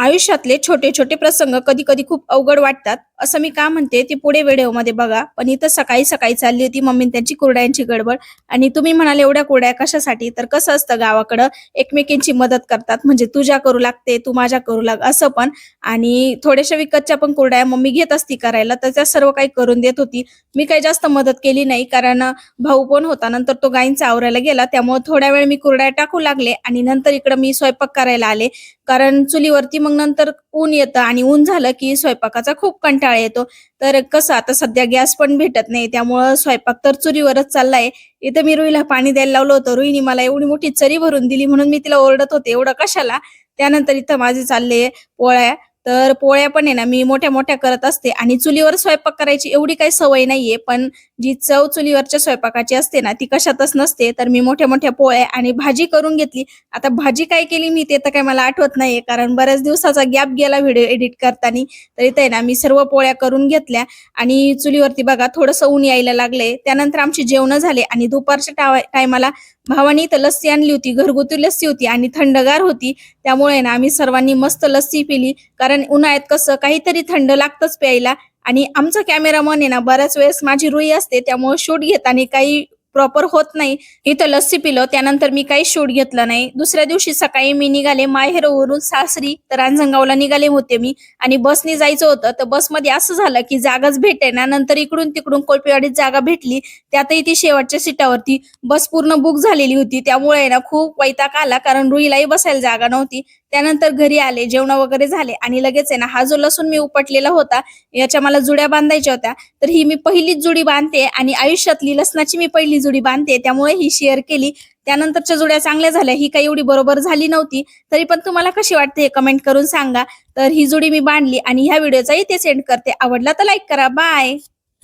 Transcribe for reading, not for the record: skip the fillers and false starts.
आयुष्यातले छोटे-छोटे प्रसंग कधी-कधी खूप अवघड वाटतात, असं मी का म्हणते ते पुढे व्हिडिओमध्ये बघा. पण इथं सकाळी-सकाळी चालली होती मम्मी त्यांची कुरडयांची गडबड आणि तुम्ही म्हणाले एवढ्या कुरडया कशासाठी? तर कसं असतं गावाकडं एकमेकींची मदत करतात. म्हणजे तुझ्या करू लागते, तू माझ्या करू लाग असं पण. आणि थोड्याशा विकतच्या पण कुरडया मम्मी घेत असती करायला, तर त्या सर्व काही करून देत होती. मी काही जास्त मदत केली नाही कारण भाऊ पण होता. नंतर तो गायींचं आवरायला गेला. त्यामुळे थोड्या वेळ मी कुरडया टाकू लागले आणि नंतर इकडं मी स्वयंपाक करायला आले. कारण चुलीवरती मग नंतर ऊन येतं आणि ऊन झालं की स्वयंपाकाचा खूप कंटाळा येतो. तर कसं आता सध्या गॅस पण भेटत नाही त्यामुळं स्वयंपाक तर चुलीवरच चाललाय. इथं मी रुईला पाणी द्यायला लावलं होतं. रुईने मला एवढी मोठी चरी भरून दिली म्हणून मी तिला ओरडत होते, "एवढं कशाला?" त्यानंतर इथं माझे चालले पोळ्या. तर पोळ्या पण आहे ना मी मोठ्या-मोठ्या करत असते आणि चुलीवर स्वयंपाक करायची एवढी काही सवय नाहीये. पण जी चव चुलीवरच्या स्वयंपाकाची असते ना ती कशातच नसते. तर मी मोठ्या-मोठ्या पोळ्या आणि भाजी करून घेतली. आता भाजी काय केली मी ते तर काही मला आठवत नाहीये, कारण बऱ्याच दिवसाचा गॅप गेला व्हिडिओ एडिट करताना. तर इथे आहे ना मी सर्व पोळ्या करून घेतल्या आणि चुलीवरती बघा थोडंसं ऊन यायला लागले. त्यानंतर आमची जेवणं झाले आणि दुपारच्या टायमाला भावानी इथं लस्सी आणली होती, घरगुती लस्सी होती आणि थंडगार होती. त्यामुळे ना आम्ही सर्वांनी मस्त लस्सी पिली. कारण उन्हाळ्यात कसं काहीतरी थंड लागतंच प्यायला. आणि आमचा कॅमेरामन आहे ना बऱ्याच वेळेस माझी रुई असते त्यामुळे शूट घेताना काही प्रॉपर होत नाही. इथं लस्सी पिलं त्यानंतर मी काही शूट घेतलं नाही. दुसऱ्या दिवशी सकाळी मी निघाले माहेरवरून सासरी, तर रांजणगावला निघाले होते मी आणि बसने जायचं होतं. तर बसमध्ये असं झालं की जागाच भेटेना. नंतर इकडून-तिकडून कोळपेवाडीत जागा भेटली. त्यातही ती शेवटच्या सीटावरती. बस पूर्ण बुक झालेली होती. त्यामुळे आहे ना खूप वैताग आला कारण रुईलाही बसायला जागा नव्हती. त्यानंतर घरी आले, जेवण वगैरे झाले आणि लगेच आहे ना हा जो लसूण मी उपटलेला होता, याच्या मला जुड्या बांधायच्या होत्या. तर ही मी पहिलीच जुडी बांधते आणि आयुष्यातली लसणाची मी पहिली जुडी बांधते त्यामुळे ही शेअर केली. त्यानंतरच्या जुड्या चांगल्या झाल्या. ही काही एवढी बरोबर झाली नव्हती. तरी पण तुम्हाला कशी वाटते हे कमेंट करून सांगा. तर ही जुडी मी बांधली आणि ह्या व्हिडिओचा इथेच एंड करते. आवडला तर लाईक करा. बाय.